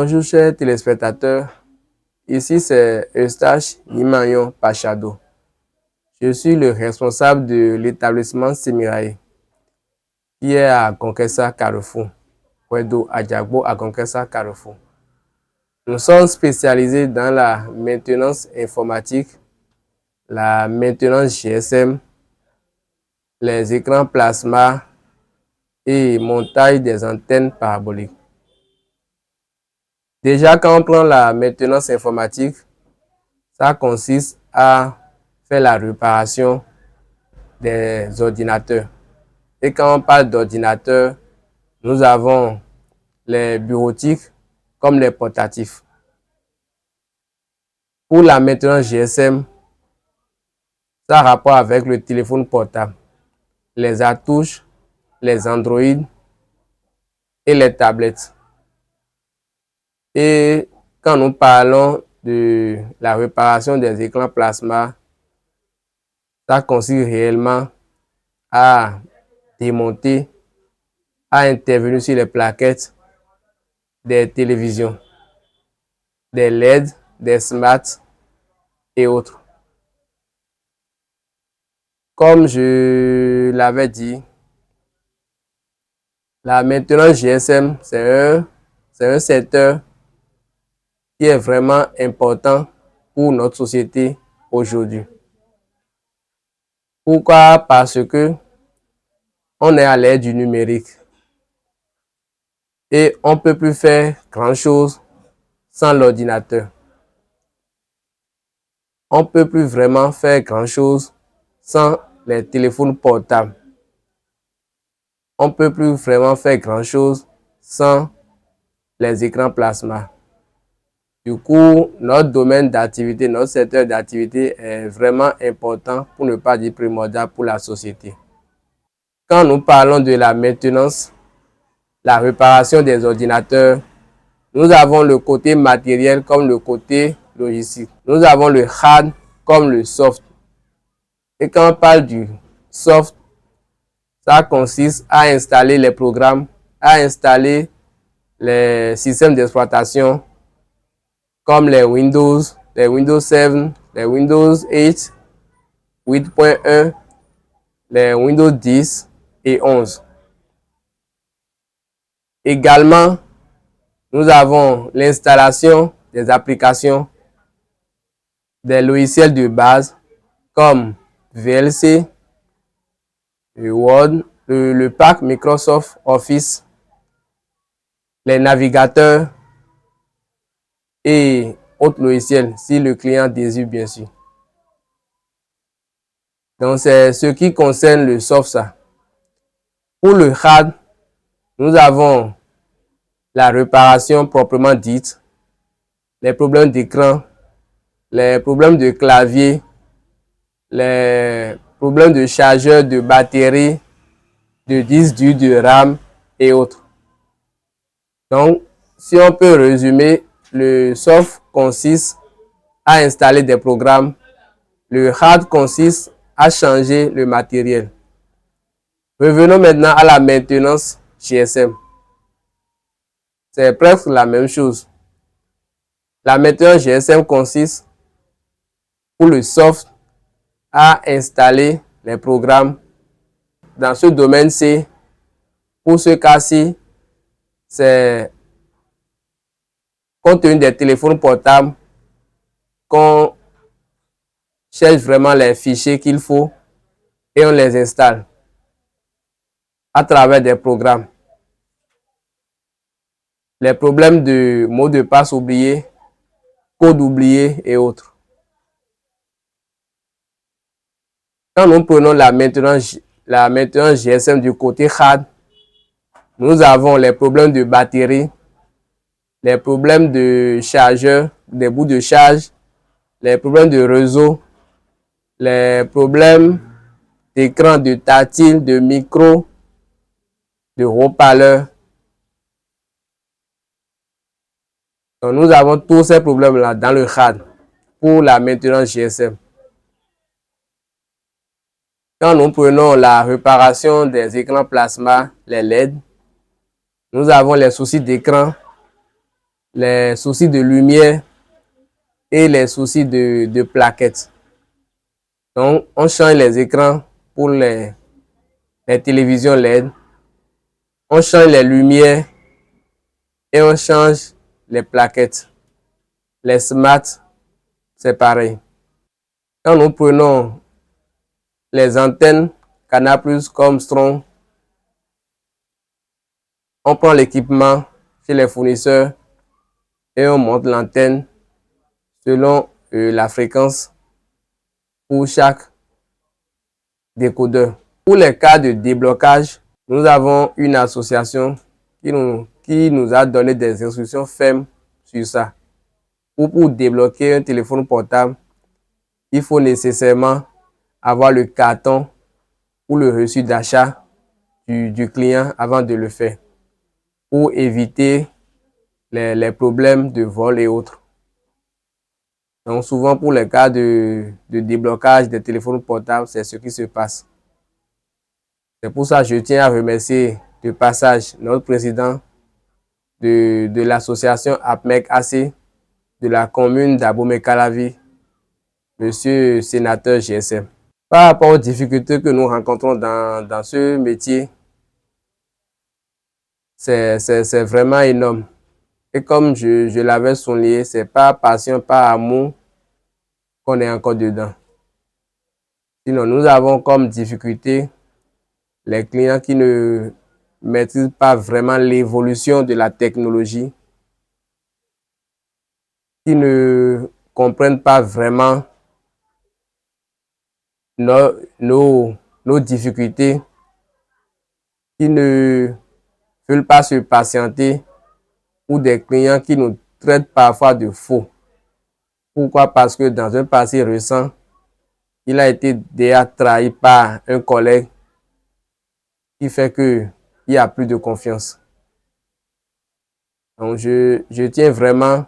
Bonjour chers téléspectateurs, ici c'est Eustache Nimayon Pachado. Je suis le responsable de l'établissement Semirae qui est à Konkessa Carrefour, Kwedo Adjagbo à Konkessa Carrefour. Nous sommes spécialisés dans la maintenance informatique, la maintenance GSM, les écrans plasma et montage des antennes paraboliques. Déjà, quand on prend la maintenance informatique, ça consiste à faire la réparation des ordinateurs. Et quand on parle d'ordinateurs, nous avons les bureautiques comme les portatifs. Pour la maintenance GSM, ça a rapport avec le téléphone portable, les attouches, les Android et les tablettes. Et quand nous parlons de la réparation des écrans plasma, ça consiste réellement à démonter, à intervenir sur les plaquettes des télévisions, des LED, des smart et autres. Comme je l'avais dit, la maintenance GSM, c'est un secteur qui est vraiment important pour notre société aujourd'hui. Pourquoi? Parce que on est à l'ère du numérique et on ne peut plus faire grand-chose sans l'ordinateur. On ne peut plus vraiment faire grand-chose sans les téléphones portables. On ne peut plus vraiment faire grand-chose sans les écrans plasma. Du coup, notre domaine d'activité, notre secteur d'activité est vraiment important, pour ne pas dire primordial pour la société. Quand nous parlons de la maintenance, la réparation des ordinateurs, nous avons le côté matériel comme le côté logistique. Nous avons le hard comme le soft. Et quand on parle du soft, ça consiste à installer les programmes, à installer les systèmes d'exploitation comme les Windows 7, les Windows 8, 8.1, les Windows 10 et 11. Également, nous avons l'installation des applications, des logiciels de base comme VLC, le Word, le pack Microsoft Office, les navigateurs et autres logiciels si le client désire bien sûr. Donc c'est ce qui concerne le soft ça. Pour le hard, nous avons la réparation proprement dite, les problèmes d'écran, les problèmes de clavier, les problèmes de chargeur, de batterie, de disque dur, de RAM et autres. Donc, si on peut résumer, le soft consiste à installer des programmes, le hard consiste à changer le matériel. Revenons maintenant à la maintenance GSM. C'est presque la même chose. La maintenance GSM consiste pour le soft à installer les programmes. Dans ce domaine-ci, pour ce cas-ci, c'est compte tenu des téléphones portables qu'on cherche vraiment les fichiers qu'il faut et on les installe à travers des programmes. Les problèmes de mots de passe oubliés, code oublié et autres. Quand nous prenons la maintenance GSM du côté hard, nous avons les problèmes de batterie, les problèmes de chargeur, des bouts de charge, les problèmes de réseau, les problèmes d'écran, de tactile, de micro, de haut-parleur. Donc nous avons tous ces problèmes-là dans le hard pour la maintenance GSM. Quand nous prenons la réparation des écrans plasma, les LED, nous avons les soucis d'écran, les soucis de lumière et les soucis de plaquettes. Donc, on change les écrans pour les télévisions LED. On change les lumières et on change les plaquettes. Les smart, c'est pareil. Quand nous prenons les antennes Canal+, comme Strong, on prend l'équipement chez les fournisseurs et on monte l'antenne selon la fréquence pour chaque décodeur. Pour les cas de déblocage, nous avons une association qui nous a donné des instructions fermes sur ça. Pour débloquer un téléphone portable, il faut nécessairement avoir le carton ou le reçu d'achat du client avant de le faire, pour éviter les problèmes de vol et autres. Donc souvent pour les cas de déblocage des téléphones portables, c'est ce qui se passe. C'est pour ça que je tiens à remercier de passage notre président de l'association APMEC AC de la commune d'Abomey-Calavi, monsieur sénateur GSM. Par rapport aux difficultés que nous rencontrons dans ce métier, c'est vraiment énorme. Et comme je l'avais souligné, c'est par passion, par amour qu'on est encore dedans. Sinon, nous avons comme difficulté les clients qui ne maîtrisent pas vraiment l'évolution de la technologie, qui ne comprennent pas vraiment nos difficultés, qui ne veulent pas se patienter, ou des clients qui nous traitent parfois de faux. Pourquoi? Parce que dans un passé récent, il a été déjà trahi par un collègue qui fait qu'il n'y a plus de confiance. Donc je tiens vraiment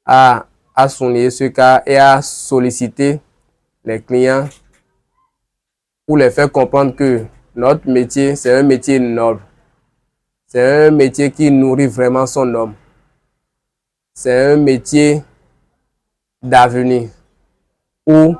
à souligner ce cas et à solliciter les clients pour les faire comprendre que notre métier, c'est un métier noble. C'est un métier qui nourrit vraiment son homme. C'est un métier d'avenir où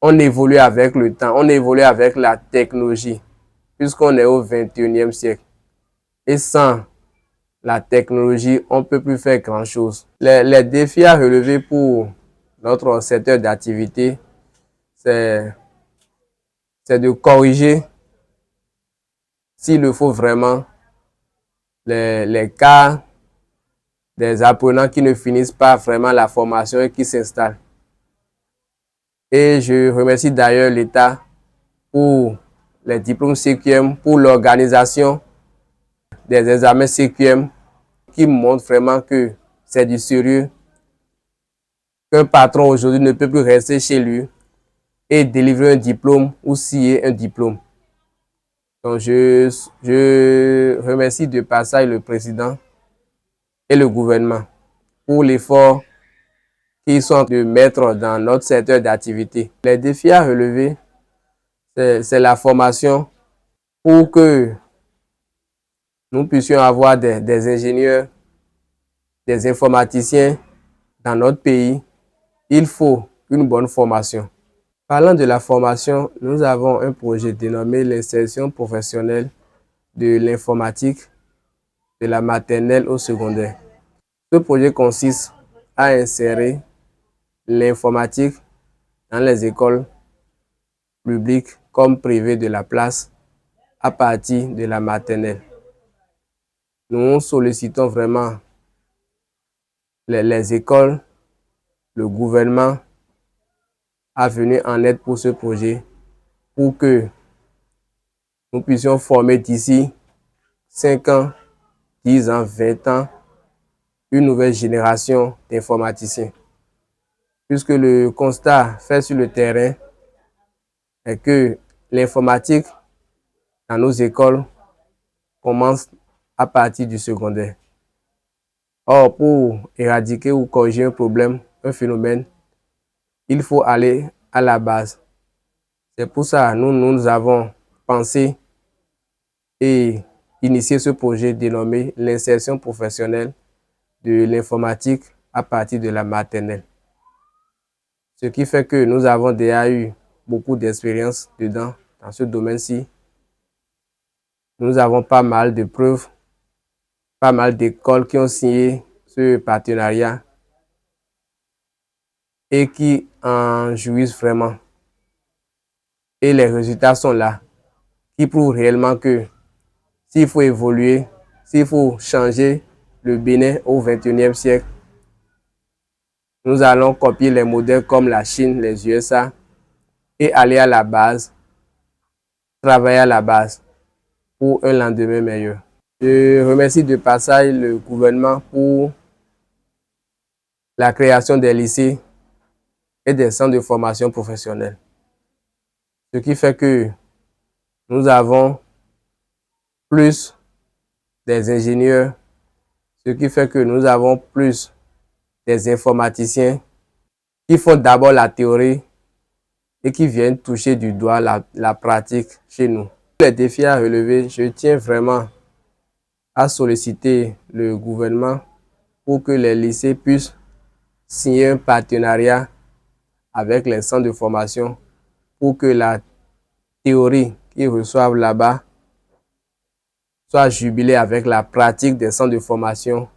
on évolue avec le temps, on évolue avec la technologie, puisqu'on est au 21e siècle. Et sans la technologie, on ne peut plus faire grand-chose. Les défis à relever pour notre secteur d'activité, c'est de corriger, s'il le faut vraiment, les cas des apprenants qui ne finissent pas vraiment la formation et qui s'installent. Et je remercie d'ailleurs l'État pour les diplômes CQM, pour l'organisation des examens CQM qui montrent vraiment que c'est du sérieux, qu'un patron aujourd'hui ne peut plus rester chez lui et délivrer un diplôme ou scier un diplôme. Donc je remercie de passage le président et le gouvernement pour l'effort qu'ils sont en train de mettre dans notre secteur d'activité. Les défis à relever, c'est la formation pour que nous puissions avoir des ingénieurs, des informaticiens dans notre pays. Il faut une bonne formation. Parlant de la formation, nous avons un projet dénommé l'insertion professionnelle de l'informatique de la maternelle au secondaire. Ce projet consiste à insérer l'informatique dans les écoles publiques comme privées de la place à partir de la maternelle. Nous sollicitons vraiment les écoles, le gouvernement à venir en aide pour ce projet pour que nous puissions former d'ici 5 ans, 10 ans, 20 ans, une nouvelle génération d'informaticiens. Puisque le constat fait sur le terrain est que l'informatique dans nos écoles commence à partir du secondaire. Or, pour éradiquer ou corriger un problème, un phénomène, il faut aller à la base. C'est pour ça que nous avons pensé et initié ce projet dénommé l'insertion professionnelle de l'informatique à partir de la maternelle. Ce qui fait que nous avons déjà eu beaucoup d'expérience dedans, dans ce domaine-ci. Nous avons pas mal de preuves, pas mal d'écoles qui ont signé ce partenariat et qui en jouissent vraiment. Et les résultats sont là, qui prouvent réellement que s'il faut évoluer, s'il faut changer le Bénin au XXIe siècle, nous allons copier les modèles comme la Chine, les USA et aller à la base, travailler à la base pour un lendemain meilleur. Je remercie de passage le gouvernement pour la création des lycées et des centres de formation professionnelle. Ce qui fait que nous avons plus des ingénieurs, ce qui fait que nous avons plus des informaticiens qui font d'abord la théorie et qui viennent toucher du doigt la pratique chez nous. Les défis à relever, je tiens vraiment à solliciter le gouvernement pour que les lycées puissent signer un partenariat avec les centres de formation pour que la théorie qu'ils reçoivent là-bas soit jubilée avec la pratique des centres de formation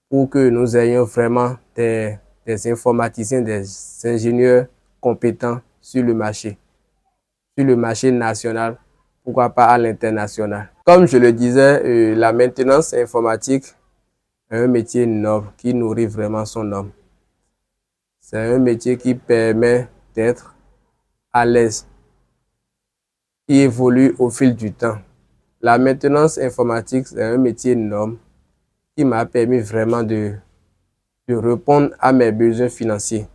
pour que nous ayons vraiment des informaticiens, des ingénieurs compétents sur le marché national, pourquoi pas à l'international. Comme je le disais, la maintenance informatique est un métier noble qui nourrit vraiment son homme. C'est un métier qui permet d'être à l'aise, qui évolue au fil du temps. La maintenance informatique, c'est un métier noble qui m'a permis vraiment de répondre à mes besoins financiers.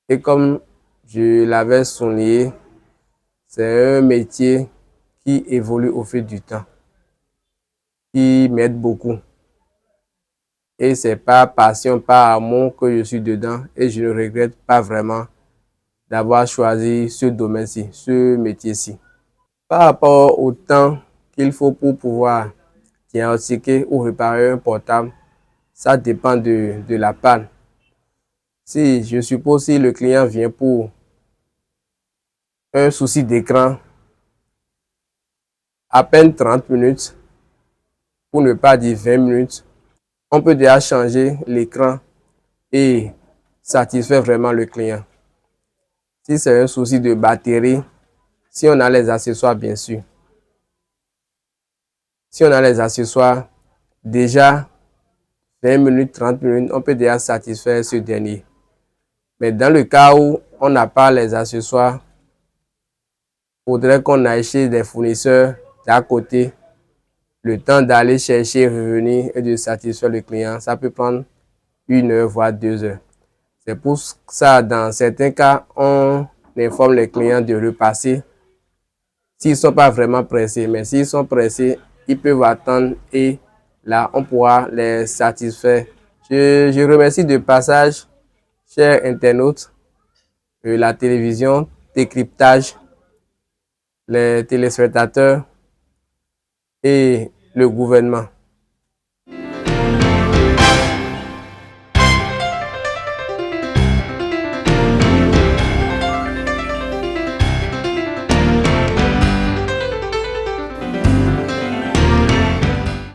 Et comme je l'avais souligné, c'est un métier qui évolue au fil du temps, qui m'aide beaucoup. Et c'est par passion, par amour que je suis dedans et je ne regrette pas vraiment d'avoir choisi ce domaine-ci, ce métier-ci. Par rapport au temps qu'il faut pour pouvoir diagnostiquer ou réparer un portable, ça dépend de la panne. Si je suppose si le client vient pour un souci d'écran, à peine 30 minutes, pour ne pas dire 20 minutes, on peut déjà changer l'écran et satisfaire vraiment le client. Si c'est un souci de batterie, si on a les accessoires bien sûr. Si on a les accessoires, déjà 20 minutes, 30 minutes, on peut déjà satisfaire ce dernier. Mais dans le cas où on n'a pas les accessoires, il faudrait qu'on aille chez des fournisseurs d'à côté. Le temps d'aller chercher, revenir et de satisfaire le client, ça peut prendre 1 heure, voire 2 heures. C'est pour ça, dans certains cas, on informe les clients de repasser s'ils ne sont pas vraiment pressés. Mais s'ils sont pressés, ils peuvent attendre et là, on pourra les satisfaire. Je remercie de passage, chers internautes, la télévision, Décryptage, les téléspectateurs et le gouvernement.